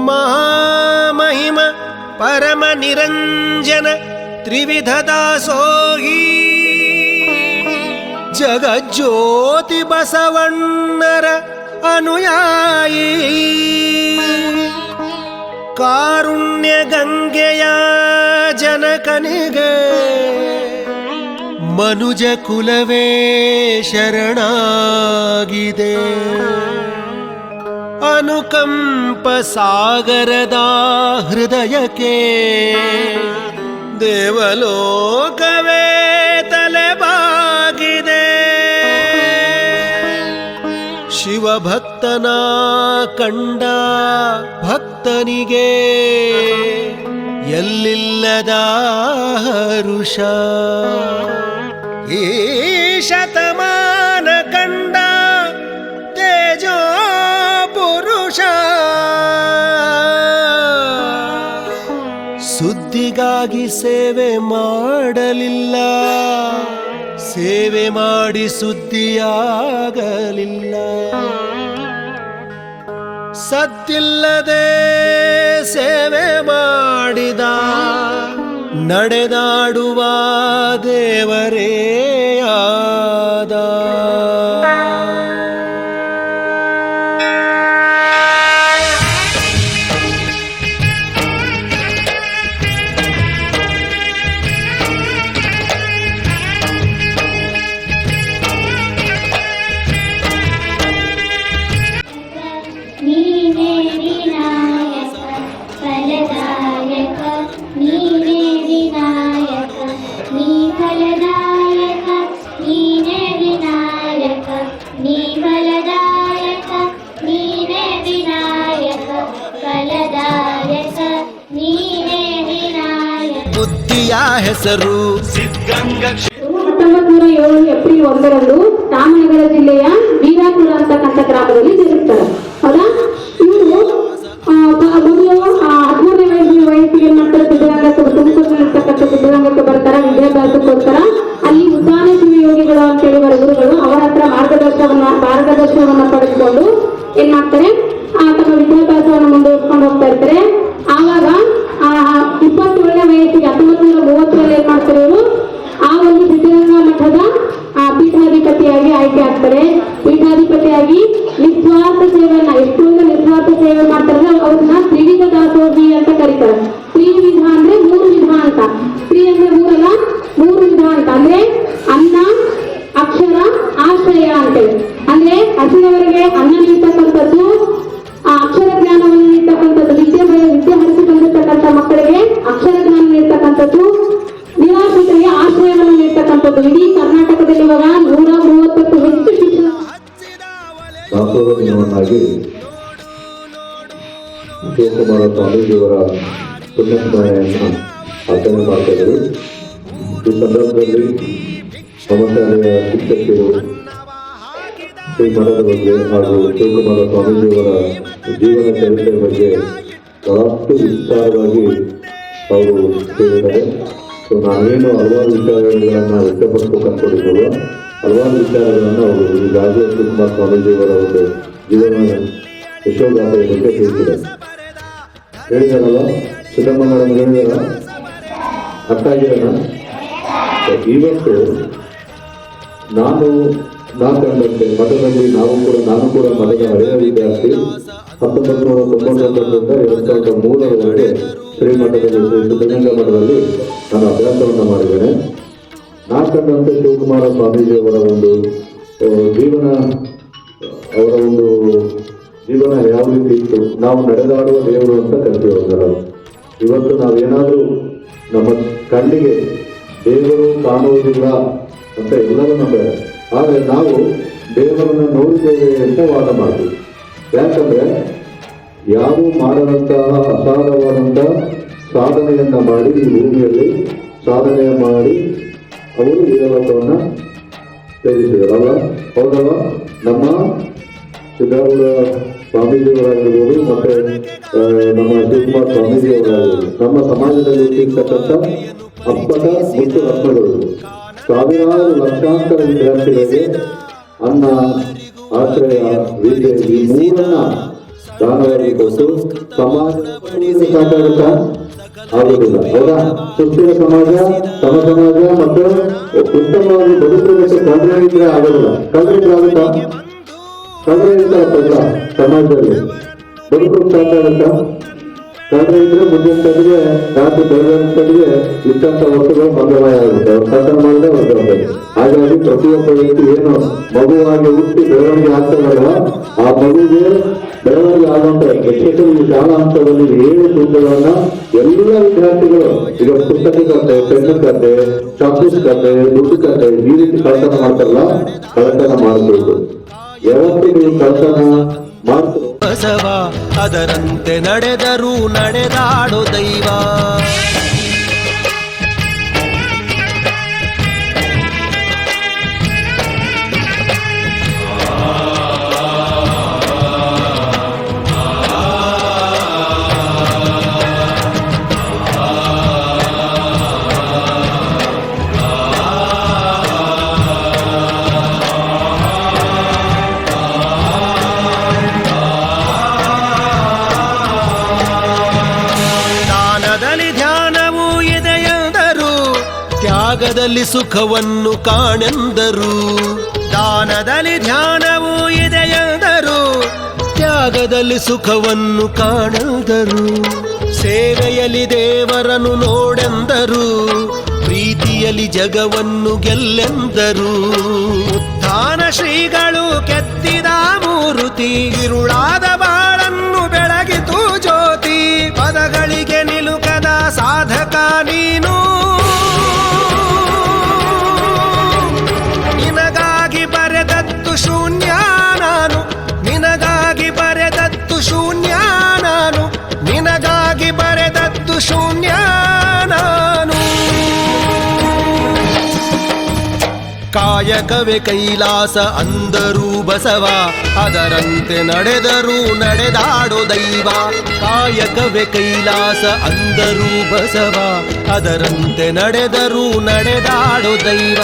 ಮಹಾಮಹಿಮ ಪರಮ ನಿರಂಜನ ತ್ರಿವಿಧ ದಾಸೋಹಿ ಜಗಜ್ಯೋತಿ ಬಸವಣ್ಣರ ಅನುಯಾಯಿ ಕಾರುಣ್ಯ ಗಂಗೆಯ ಜನಕನಿಗೆ ಮನುಜ ಕುಲವೇ ಶರಣಾಗಿದೆ. ಅನುಕಂಪ ಸಾಗರದ ಹೃದಯಕ್ಕೆ ದೇವಲೋಕವೇ ತಲೆಬಾಗಿದೆ. ಶಿವಭಕ್ತನ ಕಂಡ ಭಕ್ತನಿಗೆ ಎಲ್ಲಿಲ್ಲದ ಹರುಷ. ಈ ಶತಮಾನ ಕಂಡ ತೇಜೋ ಪುರುಷ ಸುದ್ದಿಗಾಗಿ ಸೇವೆ ಮಾಡಲಿಲ್ಲ, ಸೇವೆ ಮಾಡಿ ಸುದ್ದಿಯಾಗಲಿಲ್ಲ. ಸದ್ದಿಲ್ಲದೆ ಸೇವೆ ಮಾಡಿದ ನಡೆದಾಡುವ ದೇವರೇ ಆದ. ಬುದ್ಧಿಯ ಹೆಸರು ಸಿದ್ಧಗಂಗಾ. 1907 ಏಪ್ರಿಲ್ 1ರಂದು ರಾಮನಗರ ಜಿಲ್ಲೆಯ ವೀರಾಪುರ ಅಂತಕ್ಕಂಥ ಗ್ರಾಮದಲ್ಲಿ ಜನಿಸ್ತಾರೆ. ಹೌದಾ? ಇವರು ಮೊದಲು 13ನೇ ವಯಸ್ಸಿಗೆ ಏನ್ ಮಾಡ್ತಾರೆ, ಸಿದ್ಧಗಂಗಕ್ಕೆ ತುಮಕೂರಿನಲ್ಲಿರ್ತಕ್ಕಂಥ ಸಿದ್ಧಗಂಗಕ್ಕೆ ಬರ್ತಾರೆ ವಿದ್ಯಾಭ್ಯಾಸಕ್ಕೋಸ್ಕರ. ಅಲ್ಲಿ ಉದ್ದಾನ ಶಿವಯೋಗಿಗಳು ಅಂತೇಳಿ ಗುರುಗಳು ಅವರ ಹತ್ರ ಮಾರ್ಗದರ್ಶನವನ್ನ ಪಡೆದುಕೊಂಡು ಏನ್ ಮಾಡ್ತಾರೆ, ತಮ್ಮ ವಿದ್ಯಾಭ್ಯಾಸವನ್ನು ಮುಂದುವರಿಸಿಕೊಂಡು ಹೋಗ್ತಾ ಇರ್ತಾರೆ. ಆವಾಗ 21ನೇ ವಯಸ್ಸಿಗೆ 1930ರಲ್ಲಿ ಏನ್ ಮಾಡ್ತಾರೆ ಇವರು ಆ ಒಂದು ಸಿದ್ಧಗಂಗಾ ಮಠದ ಪೀಠಾಧಿಪತಿಯಾಗಿ ಆಯ್ಕೆ ಆಗ್ತಾರೆ. ಪೀಠಾಧಿಪತಿಯಾಗಿ ನಿಸ್ವಾರ್ಥ ಸೇವೆಯನ್ನ ಎಷ್ಟೊಂದು ನಿಸ್ವಾರ್ಥ ಸೇವೆ ಮಾಡ್ತಾರೆ. ಅವ್ರನ್ನ ತ್ರಿವಿಧ ದಾಸೋಹಿ ಅಂತ ಕರೀತಾರೆ. ತ್ರಿವಿಧ ಅಂದ್ರೆ 3 ವಿಧ ಅಂತ. ತ್ರಿ ಅಂದ್ರೆ 3 ಅಲ್ಲ, 3 ವಿಧ ಅಂತ. ಅಂದ್ರೆ ಅನ್ನ, ಅಕ್ಷರ, ಆಶ್ರಯ ಅಂತೇಳಿ. ಅಂದ್ರೆ ಹಸಿದವರಿಗೆ ಅನ್ನ ನೀಡ್ತಕ್ಕಂಥದ್ದು, ಅಕ್ಷರ ಜ್ಞಾನವನ್ನು ನೀಡ್ತಕ್ಕಂಥದ್ದು, ವಿದ್ಯೆ ಹರಿಸಿಕೊಂಡಿರ್ತಕ್ಕಂಥ ಮಕ್ಕಳಿಗೆ ಅಕ್ಷರ ಜ್ಞಾನ ನೀಡ್ತಕ್ಕಂಥದ್ದು, ನಿರಾಶ್ರಿತರಿಗೆ ಆಶ್ರಯವನ್ನು ನೀಡ್ತಕ್ಕಂಥದ್ದು. ಇಡೀ ಕರ್ನಾಟಕದಲ್ಲಿ ಇವಾಗ 130ಕ್ಕೂ ಹೆಚ್ಚು ಶಿಕ್ಷಣ ದಾಸೋಹವನ್ನಾಗಿ ಶಿವಕುಮಾರ ಸ್ವಾಮೀಜಿಯವರ ಪುಣ್ಯಸ್ಮರಣೆಯನ್ನು ಆಚರಣೆ ಮಾಡ್ತಾ ಇದ್ದಾರೆ. ಈ ಸಂದರ್ಭದಲ್ಲಿ ನಮ್ಮ ಶಾಲೆಯ ಶಿಕ್ಷಕರು ಶ್ರೀ ಮಠದ ಬಗ್ಗೆ ಹಾಗೂ ಶಿವಕುಮಾರ ಸ್ವಾಮೀಜಿಯವರ ಜೀವನ ಚರಿತ್ರೆ ಬಗ್ಗೆ ಬಹಳಷ್ಟು ವಿಸ್ತಾರವಾಗಿ ಅವರು ಹೇಳಿದ್ದಾರೆ. ಸೊ ನಾವೇನು ಹಲವಾರು ವಿಚಾರಗಳನ್ನು ವ್ಯಕ್ತಪಡಿಸಬೇಕು ಅನ್ಕೊಂಡಿದ್ದೇವೆ, ಹಲವಾರು ವಿಚಾರಗಳನ್ನು ಅವರು ಈಗಾಗಲೇ ಶಿವಕುಮಾರ ಸ್ವಾಮೀಜಿಯವರ ಒಂದು ಜೀವನ ಯಶೋಗಾಥೆಯ ಬಗ್ಗೆ ಹೇಳಿದಾರಲ್ಲ. ಸಿದ್ದಮ್ಮ ಮೇಡಮ್ ಹೇಳಿದಾರ, ಅರ್ಥ ಆಗಿರೋಣ. ಇವತ್ತು ನಾನು ಕಂಡಂತೆ ಮಠದಲ್ಲಿ ನಾನು ಕೂಡ ಮಠದ ಹಳೆಯ ವಿದ್ಯಾರ್ಥಿ. 1999ರಿಂದ 2003ರವರೆಗೆ ಶ್ರೀಮಠದಲ್ಲಿ ಸಿದ್ಧಗಂಗಾ ಮಠದಲ್ಲಿ ನಾನು ಅಭ್ಯಾಸವನ್ನು ಮಾಡಿದ್ದೇನೆ. ನಾನು ಕಂಡಂತೆ ಶಿವಕುಮಾರ ಸ್ವಾಮೀಜಿಯವರ ಒಂದು ಜೀವನ ಯಾವ ರೀತಿ ಇತ್ತು, ನಾವು ನಡೆದಾಡುವ ದೇವರು ಅಂತ ಕರಿತೀವಿ. ಇವತ್ತು ನಾವೇನಾದರೂ ನಮ್ಮ ಕಣ್ಣಿಗೆ ದೇವರು ಕಾಣುವುದಿಲ್ಲ ಅಂತ ಎಲ್ಲರೂ ನಂಬುತ್ತಾರೆ. ಆದರೆ ನಾವು ದೇವರನ್ನು ನೋಡಿದ್ದೇವೆ ಅಂತ ವಾದ ಮಾಡ್ತೀವಿ. ಯಾಕಂದ್ರೆ ಯಾರೂ ಮಾಡದಂತಹ ಅಸಾರವಾದಂತಹ ಸಾಧನೆಯನ್ನ ಮಾಡಿ ಈ ಭೂಮಿಯಲ್ಲಿ ಸಾಧನೆ ಮಾಡಿ ಅವರು ದೇವರನ್ನ ಸೇರಿಸಿದಾರಲ್ಲ. ಹೌದಲ್ಲ? ನಮ್ಮ ಸಿದ್ದಾರೂಢ ಸ್ವಾಮೀಜಿಯವರಾಗಿರ್ಬೋದು, ಮತ್ತೆ ನಮ್ಮ ಶಿವಕುಮಾರ ಸ್ವಾಮೀಜಿಯವರಾಗಿರ್ಬೋದು, ನಮ್ಮ ಸಮಾಜದಲ್ಲಿ ಇರ್ತಕ್ಕಂಥ ಅಪ್ಪಟ ಮುತ್ತು ರತ್ನಗಳು ಸಾವಿರಾರು ಲಕ್ಷಾಂತರ ವಿದ್ಯಾರ್ಥಿಗಳಿಗೆ ಅನ್ನ, ಆಶ್ರಯ, ವಿದ್ಯೆ ಈ ಮೂರನ್ನ ದಾನವಾಗಿ ಕೊಟ್ಟು ಸಮಾಜ ಸಾಕಾಗುತ್ತಾ ಆಗುದಿಲ್ಲ. ಹೌದಾ? ಸುಸ್ಥಿರ ಸಮಾಜ, ಸಮ ಸಮಾಜ ಮತ್ತು ಉತ್ತಮವಾಗಿ ಬದುಕುವುದಕ್ಕೆ ಕಲ್ರೆ ಇದ್ರೆ ಆಗೋದಿಲ್ಲ. ಕಲ್ರೆ ಆಗುತ್ತಾ? ಕಲ್ರೆ ಇರ್ತಾರ ಸಮಾಜದಲ್ಲಿ ಬದುಕೋಕ್ ಸಾಕಾಗುತ್ತಾ? ಕಲ್ರೆ ಇದ್ರೆ ಮುಂದಿನ ತಡೆಗೆ ರಾತ್ರಿ ಬೆಳಗ್ಗೆ ಇಟ್ಟಂತ ವಸ್ತುಗಳು ಮಂಗಮಯ ಆಗುತ್ತೆ. ಅವ್ರು ಕರ್ತನ ಮಾಡದೆ ಹೊರಗೆ. ಹಾಗಾಗಿ ಪ್ರತಿಯೊಬ್ಬ ವ್ಯಕ್ತಿ ಏನು ಮಗುವಾಗಿ ಹುಟ್ಟಿ ಬೆಳವಣಿಗೆ ಆಗ್ತದಲ್ಲ, ಆ ಮಗುವಿಗೆ ಬೆಳವಣಿಗೆ ಆಗುವಂತ ಎಸ್ಪೆಷಲಿ ಈ ಶಾಲಾ ಹಂತದಲ್ಲಿ 7 ಸೂತ್ರಗಳನ್ನ ಎಲ್ಲ ವಿದ್ಯಾರ್ಥಿಗಳು ಈಗ ಪುಸ್ತಕ ಕತೆ, ಪೆನ್ನು ಕತೆ, ಚಾಕ್ಲೇಟ್ ಕತೆ, ದುಡ್ಡು ಕತೆ ಈ ರೀತಿ ಕಳ್ತನ ಮಾಡ್ತಾರಲ್ಲ, ಕಳ್ತನ ಮಾಡಬೇಕು. ಯಾವತ್ತೂ ನೀವು ಕಳ್ತನ ಮಾಡ್ತಾರೆ ಬಸವ ಅದರಂತೆ ನಡೆದರೂ ನಡೆದಾಡೋ ದೈವ. ತ್ಯಾಗದಲ್ಲಿ ಸುಖವನ್ನು ಕಾಣೆಂದರು. ದಾನದಲ್ಲಿ ಧ್ಯಾನವೂ ಇದೆಯೆಂದರು, ತ್ಯಾಗದಲ್ಲಿ ಸುಖವನ್ನು ಕಾಣೆಂದರು. ಸೇವೆಯಲ್ಲಿ ದೇವರನ್ನು ನೋಡೆಂದರು, ಪ್ರೀತಿಯಲ್ಲಿ ಜಗವನ್ನು ಗೆಲ್ಲೆಂದರು. ಉತ್ಥಾನ ಶ್ರೀಗಳು ಕೆತ್ತಿದ ಮೂರುತಿ, ಇರುಳಾದ ಬಾಳನ್ನು ಬೆಳಗಿತು ಜ್ಯೋತಿ. ಪದಗಳಿಗೆ ನಿಲುಕದ ಸಾಧಕ ನೀನು, ನಿನಗಾಗಿ ಬರೆದದ್ದು ಶೂನ್ಯ ನಾನು, ನಿನಗಾಗಿ ಬರೆದದ್ದು ಶೂನ್ಯ ನಾನು, ನಿನಗಾಗಿ ಬರೆದದ್ದು ಶೂನ್ಯ ನಾನು. ಕಾಯಕವೇ ಕೈಲಾಸ ಅಂದರು ಬಸವ, ಅದರಂತೆ ನಡೆದರೂ ನಡೆದಾಡೋ ದೈವ. ಕಾಯಕವೇ ಕೈಲಾಸ ಅಂದರು ಬಸವ, ಅದರಂತೆ ನಡೆದರೂ ನಡೆದಾಡೋ ದೈವ.